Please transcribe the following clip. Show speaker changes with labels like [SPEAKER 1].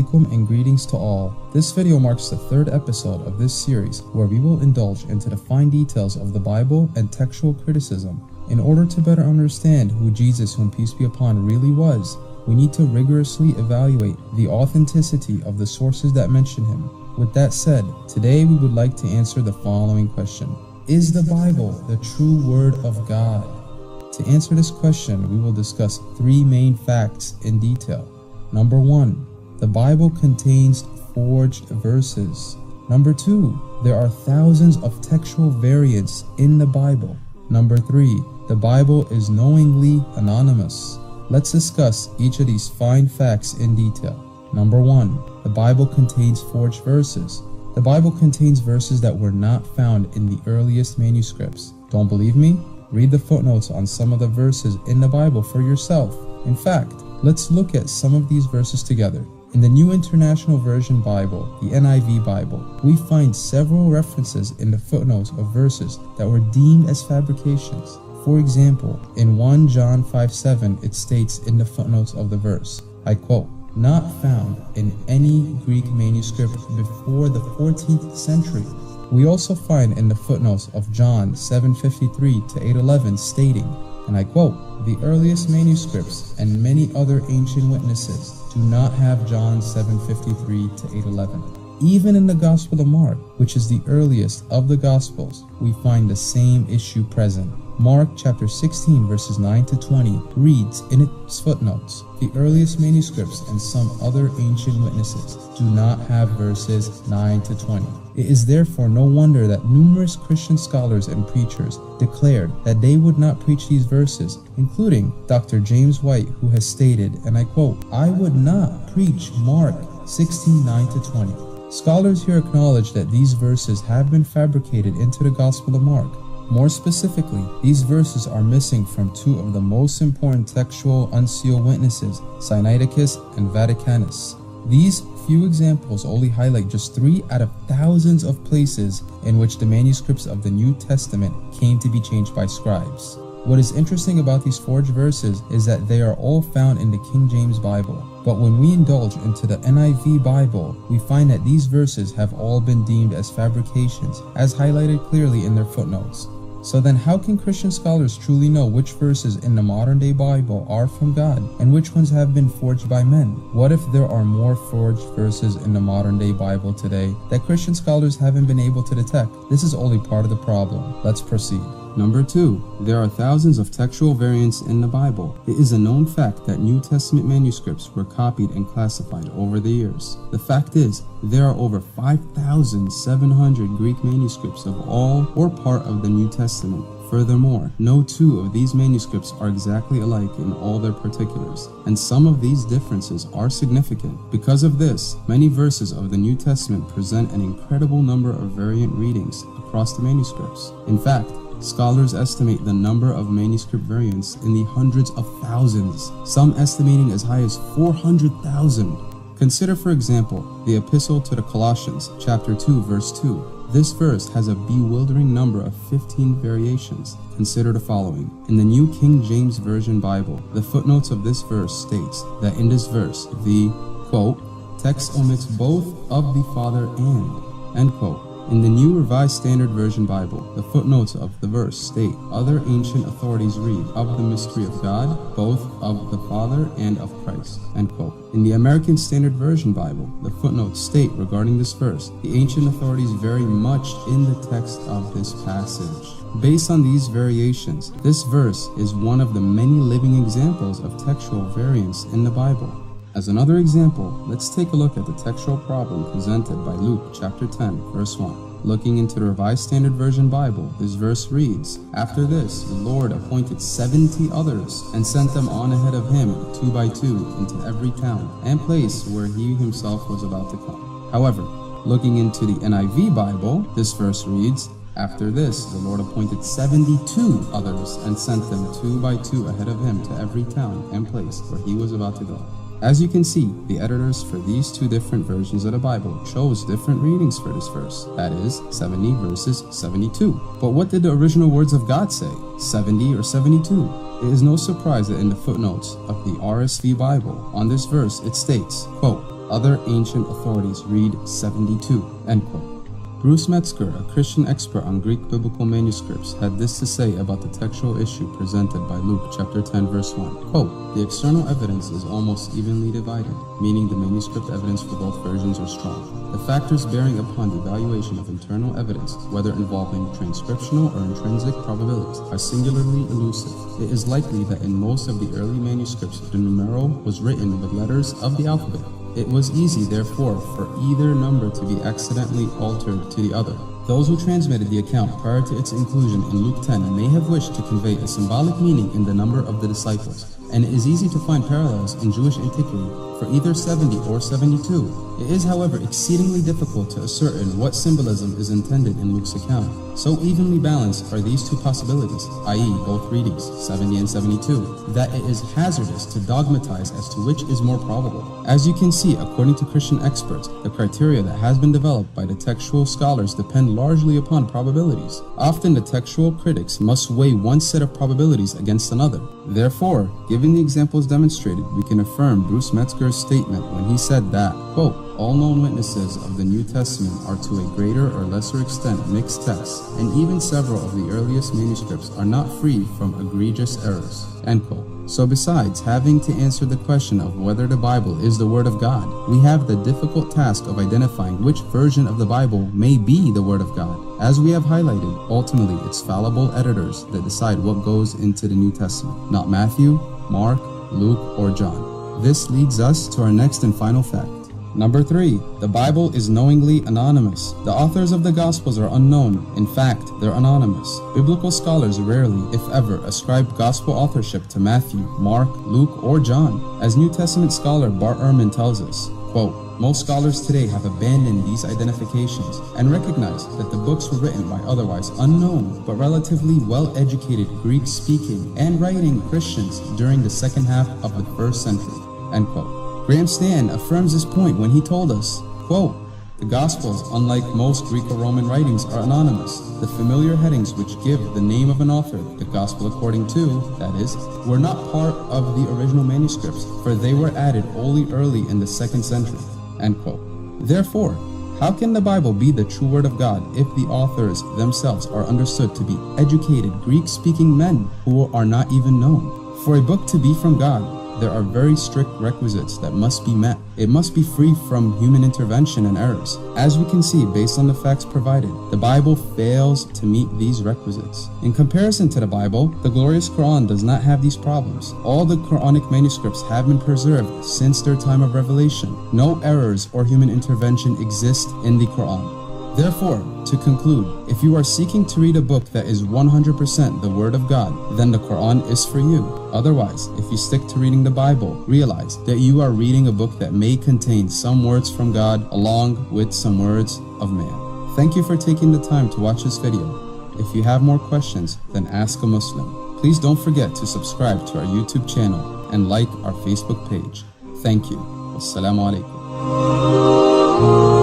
[SPEAKER 1] Assalamualaikum and greetings to all. This video marks the third episode of this series where we will indulge into the fine details of the Bible and textual criticism. In order to better understand who Jesus, whom peace be upon, really was, we need to rigorously evaluate the authenticity of the sources that mention him. With that said, today we would like to answer the following question. Is the Bible the true word of God? To answer this question, we will discuss three main facts in detail. Number 1, the Bible contains forged verses. Number 2, there are thousands of textual variants in the Bible. Number 3, the Bible is knowingly anonymous. Let's discuss each of these fine facts in detail. Number 1, the Bible contains forged verses. The Bible contains verses that were not found in the earliest manuscripts. Don't believe me? Read the footnotes on some of the verses in the Bible for yourself. In fact, let's look at some of these verses together. In the New International Version Bible, the NIV Bible, we find several references in the footnotes of verses that were deemed as fabrications. For example, in 1 John 5:7, it states in the footnotes of the verse, I quote, "Not found in any Greek manuscript before the 14th century." We also find in the footnotes of John 7:53 to 8:11 stating, and I quote, "The earliest manuscripts and many other ancient witnesses do not have John 7:53 to 8:11. Even in the Gospel of Mark, which is the earliest of the Gospels, we find the same issue present. Mark chapter 16 verses 9 to 20 reads in its footnotes, "The earliest manuscripts and some other ancient witnesses do not have verses 9 to 20. It is therefore no wonder that numerous Christian scholars and preachers declared that they would not preach these verses, including Dr. James White, who has stated, and I quote, "I would not preach Mark 16:9 to 20. Scholars here acknowledge that these verses have been fabricated into the Gospel of Mark. More specifically, these verses are missing from two of the most important textual unsealed witnesses, Sinaiticus and Vaticanus. These few examples only highlight just 3 out of thousands of places in which the manuscripts of the New Testament came to be changed by scribes. What is interesting about these forged verses is that they are all found in the King James Bible. But when we indulge into the NIV Bible, we find that these verses have all been deemed as fabrications, as highlighted clearly in their footnotes. So then how can Christian scholars truly know which verses in the modern day Bible are from God and which ones have been forged by men? What if there are more forged verses in the modern day Bible today that Christian scholars haven't been able to detect? This is only part of the problem. Let's proceed. Number 2, there are thousands of textual variants in the Bible. It is a known fact that New Testament manuscripts were copied and classified over the years. The fact is, there are over 5,700 Greek manuscripts of all or part of the New Testament. Furthermore, no 2 of these manuscripts are exactly alike in all their particulars, and some of these differences are significant. Because of this, many verses of the New Testament present an incredible number of variant readings across the manuscripts. In fact, scholars estimate the number of manuscript variants in the hundreds of thousands, some estimating as high as 400,000. Consider, for example, the Epistle to the Colossians, chapter 2, verse 2. This verse has a bewildering number of 15 variations. Consider the following. In the New King James Version Bible, the footnotes of this verse states that in this verse, the, quote, text omits both of the Father and, end quote. In the New Revised Standard Version Bible, the footnotes of the verse state, other ancient authorities read, of the mystery of God, both of the Father and of Christ, end quote. In the American Standard Version Bible, the footnotes state regarding this verse, the ancient authorities vary much in the text of this passage. Based on these variations, this verse is one of the many living examples of textual variants in the Bible. As another example, let's take a look at the textual problem presented by Luke chapter 10, verse 1. Looking into the Revised Standard Version Bible, this verse reads, "After this, the Lord appointed 70 others and sent them on ahead of him, 2 by 2, into every town and place where he himself was about to come." However, looking into the NIV Bible, this verse reads, "After this, the Lord appointed 72 others and sent them 2 by 2 ahead of him to every town and place where he was about to go." As you can see, the editors for these 2 different versions of the Bible chose different readings for this verse, that is, 70 versus 72. But what did the original words of God say? 70 or 72? It is no surprise that in the footnotes of the RSV Bible, on this verse it states, quote, Other ancient authorities read 72, end quote. Bruce Metzger, a Christian expert on Greek biblical manuscripts, had this to say about the textual issue presented by Luke chapter 10 verse 1. Quote, "The external evidence is almost evenly divided, meaning the manuscript evidence for both versions are strong. The factors bearing upon the evaluation of internal evidence, whether involving transcriptional or intrinsic probabilities, are singularly elusive. It is likely that in most of the early manuscripts the numeral was written with letters of the alphabet. It was easy, therefore, for either number to be accidentally altered to the other. Those who transmitted the account prior to its inclusion in Luke 10 may have wished to convey a symbolic meaning in the number of the disciples, and it is easy to find parallels in Jewish antiquity for either 70 or 72. It is, however, exceedingly difficult to ascertain what symbolism is intended in Luke's account. So evenly balanced are these two possibilities, i.e. both readings, 70 and 72, that it is hazardous to dogmatize as to which is more probable. As you can see, according to Christian experts, the criteria that has been developed by the textual scholars depend largely upon probabilities. Often the textual critics must weigh one set of probabilities against another. Therefore, given the examples demonstrated, we can affirm Bruce Metzger's statement when he said that, quote, "All known witnesses of the New Testament are to a greater or lesser extent mixed texts, and even several of the earliest manuscripts are not free from egregious errors," end quote. So besides having to answer the question of whether the Bible is the Word of God, we have the difficult task of identifying which version of the Bible may be the Word of God. As we have highlighted, ultimately it's fallible editors that decide what goes into the New Testament, not Matthew, Mark, Luke, or John. This leads us to our next and final fact. Number 3, the Bible is knowingly anonymous. The authors of the Gospels are unknown. In fact, they're anonymous. Biblical scholars rarely, if ever, ascribe Gospel authorship to Matthew, Mark, Luke, or John. As New Testament scholar Bart Ehrman tells us, quote, "Most scholars today have abandoned these identifications and recognize that the books were written by otherwise unknown but relatively well-educated Greek-speaking and writing Christians during the second half of the 1st century," end quote. Graham Stan affirms this point when he told us, quote, "The Gospels, unlike most Greek or Roman writings, are anonymous. The familiar headings which give the name of an author, the Gospel according to, that is, were not part of the original manuscripts, for they were added only early in the 2nd century," end quote. Therefore, how can the Bible be the true Word of God if the authors themselves are understood to be educated Greek-speaking men who are not even known? For a book to be from God, there are very strict requisites that must be met. It must be free from human intervention and errors. As we can see based on the facts provided, the Bible fails to meet these requisites. In comparison to the Bible, the glorious Quran does not have these problems. All the Quranic manuscripts have been preserved since their time of revelation. No errors or human intervention exist in the Quran. Therefore, to conclude, if you are seeking to read a book that is 100% the Word of God, then the Quran is for you. Otherwise, if you stick to reading the Bible, realize that you are reading a book that may contain some words from God along with some words of man. Thank you for taking the time to watch this video. If you have more questions, then ask a Muslim. Please don't forget to subscribe to our YouTube channel and like our Facebook page. Thank you. Assalamu alaikum.